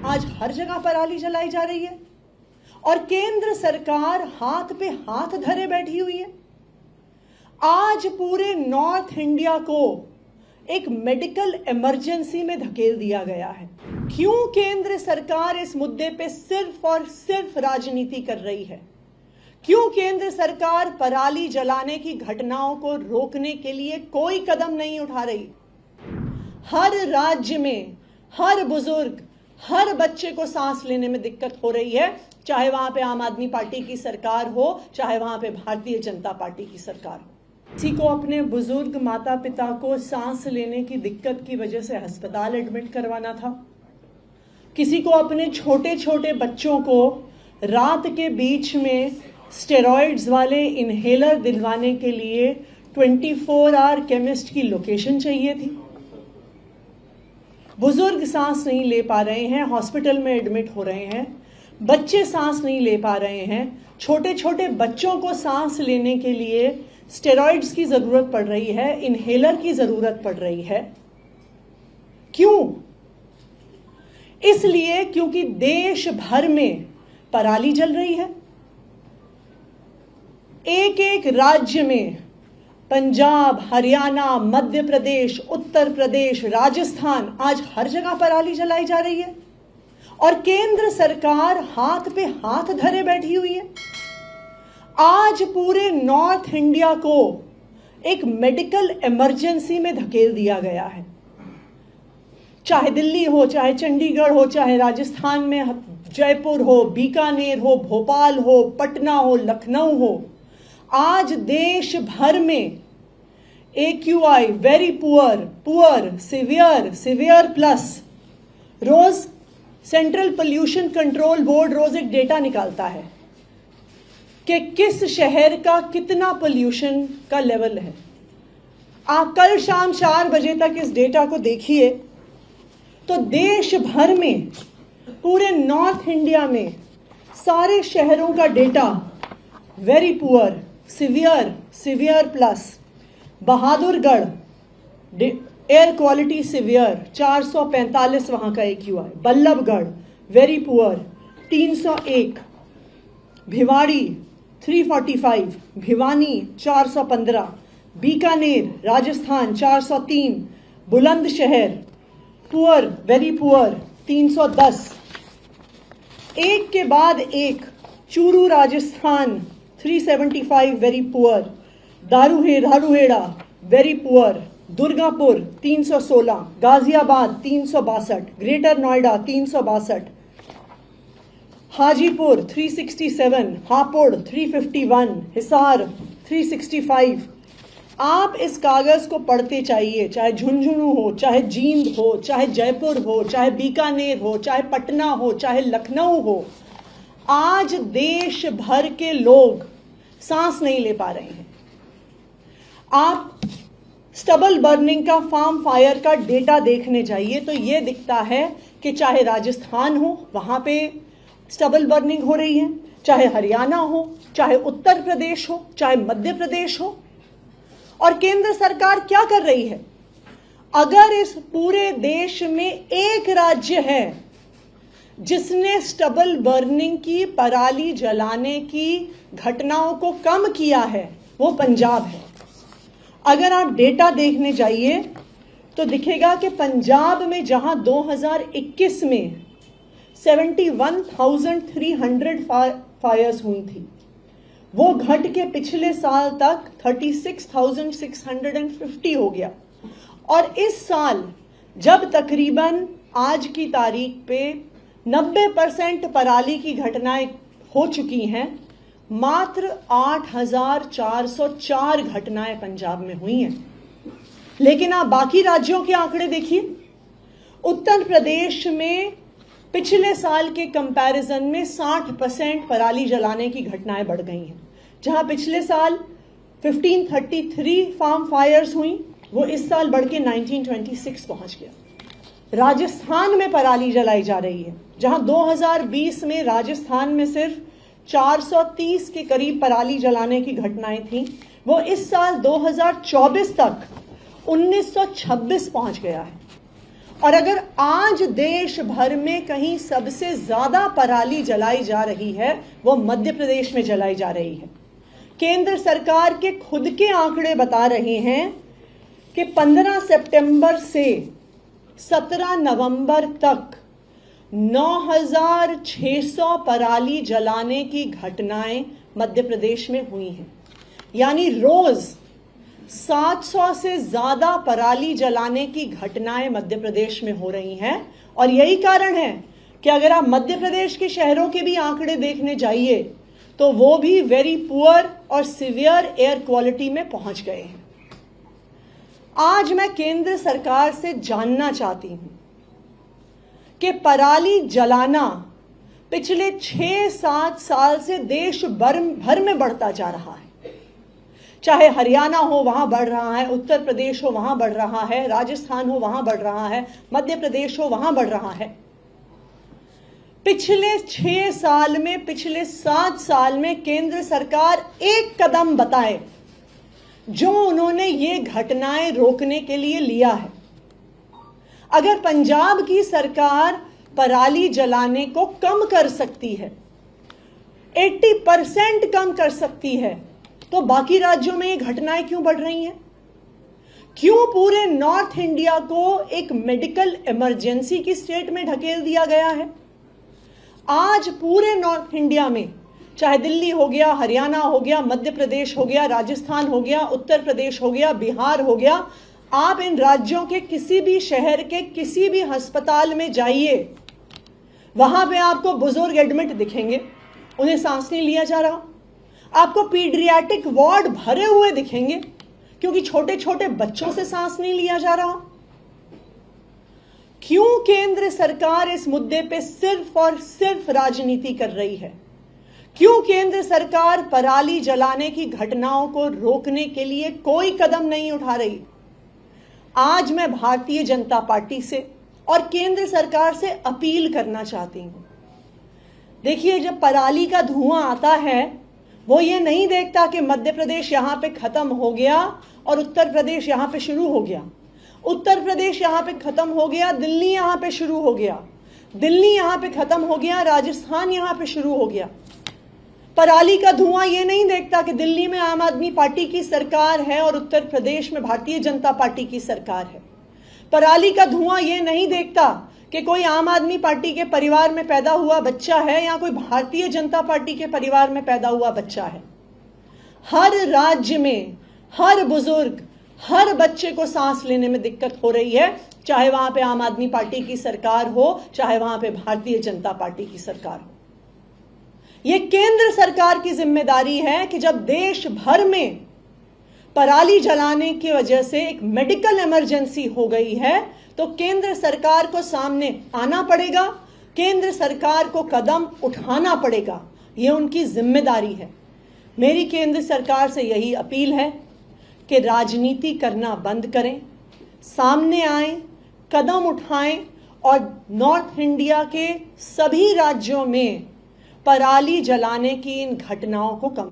आज हर जगह पराली जलाई जा रही है और केंद्र सरकार हाथ पे हाथ धरे बैठी हुई है। आज पूरे नॉर्थ इंडिया को एक मेडिकल इमरजेंसी में धकेल दिया गया है। क्यों केंद्र सरकार इस मुद्दे पे सिर्फ और सिर्फ राजनीति कर रही है? क्यों केंद्र सरकार पराली जलाने की घटनाओं को रोकने के लिए कोई कदम नहीं उठा रही? हर राज्य में हर बुजुर्ग, हर बच्चे को सांस लेने में दिक्कत हो रही है, चाहे वहां पे आम आदमी पार्टी की सरकार हो, चाहे वहां पे भारतीय जनता पार्टी की सरकार हो। किसी को अपने बुजुर्ग माता पिता को सांस लेने की दिक्कत की वजह से अस्पताल एडमिट करवाना था। किसी को अपने छोटे छोटे बच्चों को रात के बीच में स्टेरॉइड्स वाले इनहेलर दिलवाने के लिए 24 आवर केमिस्ट की लोकेशन चाहिए थी। बुजुर्ग सांस नहीं ले पा रहे हैं, हॉस्पिटल में एडमिट हो रहे हैं। बच्चे सांस नहीं ले पा रहे हैं। छोटे छोटे बच्चों को सांस लेने के लिए स्टेरॉइड्स की जरूरत पड़ रही है, इनहेलर की जरूरत पड़ रही है। क्यों? इसलिए क्योंकि देश भर में पराली जल रही है। एक एक राज्य में, पंजाब, हरियाणा, मध्य प्रदेश, उत्तर प्रदेश, राजस्थान, आज हर जगह पराली जलाई जा रही है और केंद्र सरकार हाथ पे हाथ धरे बैठी हुई है। आज पूरे नॉर्थ इंडिया को एक मेडिकल इमरजेंसी में धकेल दिया गया है। चाहे दिल्ली हो, चाहे चंडीगढ़ हो, चाहे राजस्थान में जयपुर हो, बीकानेर हो, भोपाल हो, पटना हो, लखनऊ हो, आज देश भर में AQI very poor, poor, severe, severe plus, रोज सेंट्रल पोल्यूशन कंट्रोल बोर्ड रोज एक डेटा निकालता है कि किस शहर का कितना पोल्यूशन का लेवल है। आप कल शाम 4 बजे तक इस डेटा को देखिए तो देश भर में, पूरे नॉर्थ इंडिया में सारे शहरों का data very poor, severe, severe plus, Bahadurgarh air quality severe 445 वहां का AQI, Ballabhgarh very poor 301, Bhiwadi 345, Bhiwani 415, Bikaner Rajasthan 403, Bulandshahr poor, very poor 310, एक के बाद एक, Churu Rajasthan 375 very poor, Dharuhera very poor, Durgapur 316, Ghaziabad 362, greater Noida 362, Hajipur 367, Hapur 351, Hisar 365। आप इस कागज को पढ़ते चाहिए, चाहे झुंझुनू हो, चाहे जींद हो, चाहे जयपुर हो, चाहे बीकानेर हो, चाहे पटना हो, चाहे लखनऊ हो। आज देश भर के लोग सांस नहीं ले पा रहे हैं। आप स्टबल बर्निंग का, फार्म फायर का डेटा देखने जाइए तो यह दिखता है कि चाहे राजस्थान हो, वहां पे स्टबल बर्निंग हो रही है, चाहे हरियाणा हो, चाहे उत्तर प्रदेश हो, चाहे मध्य प्रदेश हो। और केंद्र सरकार क्या कर रही है? अगर इस पूरे देश में एक राज्य है जिसने स्टबल बर्निंग की, पराली जलाने की घटनाओं को कम किया है, वो पंजाब है। अगर आप डेटा देखने जाइए तो दिखेगा कि पंजाब में जहां 2021 में 71,300 फायर्स हुई थी, वो घट के पिछले साल तक 36,650 हो गया। और इस साल जब तकरीबन आज की तारीख पे 90% पराली की घटनाएं हो चुकी हैं, मात्र 8,404 घटनाएं पंजाब में हुई हैं। लेकिन आप बाकी राज्यों के आंकड़े देखिए। उत्तर प्रदेश में पिछले साल के कंपैरिजन में 60% पराली जलाने की घटनाएं बढ़ गई हैं। जहां पिछले साल 1533 फार्म फायर्स हुई, वो इस साल बढ़ के 1926 पहुंच गया। राजस्थान में पराली जलाई जा रही है, जहां 2020 में राजस्थान में सिर्फ 430 के करीब पराली जलाने की घटनाएं थी, वो इस साल 2024 तक 1926 पहुंच गया है। और अगर आज देश भर में कहीं सबसे ज्यादा पराली जलाई जा रही है वो मध्य प्रदेश में जलाई जा रही है। केंद्र सरकार के खुद के आंकड़े बता रहे हैं कि 15 सितंबर से 17 नवंबर तक 9,600 पराली जलाने की घटनाएं मध्य प्रदेश में हुई हैं। यानी रोज 700 से ज्यादा पराली जलाने की घटनाएं मध्य प्रदेश में हो रही हैं। और यही कारण है कि अगर आप मध्य प्रदेश के शहरों के भी आंकड़े देखने जाइए तो वो भी वेरी पुअर और सिवियर एयर क्वालिटी में पहुंच गए हैं। आज मैं केंद्र सरकार से जानना चाहती हूं कि पराली जलाना पिछले 6-7 साल से देश भर में बढ़ता जा रहा है। चाहे हरियाणा हो वहां बढ़ रहा है, उत्तर प्रदेश हो वहां बढ़ रहा है, राजस्थान हो वहां बढ़ रहा है, मध्य प्रदेश हो वहां बढ़ रहा है। पिछले 6 साल में, पिछले 7 साल में केंद्र सरकार एक कदम बताए जो उन्होंने ये घटनाएं रोकने के लिए लिया है। अगर पंजाब की सरकार पराली जलाने को कम कर सकती है, 80% कम कर सकती है, तो बाकी राज्यों में ये घटनाएं क्यों बढ़ रही हैं? क्यों पूरे नॉर्थ इंडिया को एक मेडिकल इमरजेंसी की स्टेट में ढकेल दिया गया है? आज पूरे नॉर्थ इंडिया में, चाहे दिल्ली हो गया, हरियाणा हो गया, मध्य प्रदेश हो गया, राजस्थान हो गया, उत्तर प्रदेश हो गया, बिहार हो गया, आप इन राज्यों के किसी भी शहर के किसी भी अस्पताल में जाइए, वहां पे आपको बुजुर्ग एडमिट दिखेंगे, उन्हें सांस नहीं लिया जा रहा। आपको पीडियाट्रिक वार्ड भरे हुए दिखेंगे क्योंकि छोटे छोटे बच्चों से सांस नहीं लिया जा रहा। क्यों केंद्र सरकार इस मुद्दे पे सिर्फ और सिर्फ राजनीति कर रही है? क्यों केंद्र सरकार पराली जलाने की घटनाओं को रोकने के लिए कोई कदम नहीं उठा रही? आज मैं भारतीय जनता पार्टी से और केंद्र सरकार से अपील करना चाहती हूं। देखिए, जब पराली का धुआं आता है वो ये नहीं देखता कि मध्य प्रदेश यहां पे खत्म हो गया और उत्तर प्रदेश यहां पे शुरू हो गया, उत्तर प्रदेश यहां पे खत्म हो गया, दिल्ली यहां पे शुरू हो गया, दिल्ली यहां पे खत्म हो गया, राजस्थान यहां पे शुरू हो गया। पराली का धुआं ये नहीं देखता कि दिल्ली में आम आदमी पार्टी की सरकार है और उत्तर प्रदेश में भारतीय जनता पार्टी की सरकार है। पराली का धुआं ये नहीं देखता कि कोई आम आदमी पार्टी के परिवार में पैदा हुआ बच्चा है या कोई भारतीय जनता पार्टी के परिवार में पैदा हुआ बच्चा है। हर राज्य में हर बुजुर्ग, हर बच्चे को सांस लेने में दिक्कत हो रही है, चाहे वहां पे आम आदमी पार्टी की सरकार हो, चाहे वहां पे भारतीय जनता पार्टी की सरकार हो। यह केंद्र सरकार की जिम्मेदारी है कि जब देश भर में पराली जलाने की वजह से एक मेडिकल इमरजेंसी हो गई है तो केंद्र सरकार को सामने आना पड़ेगा, केंद्र सरकार को कदम उठाना पड़ेगा। यह उनकी जिम्मेदारी है। मेरी केंद्र सरकार से यही अपील है कि राजनीति करना बंद करें, सामने आए, कदम उठाएं और नॉर्थ इंडिया के सभी राज्यों में पराली जलाने की इन घटनाओं को कम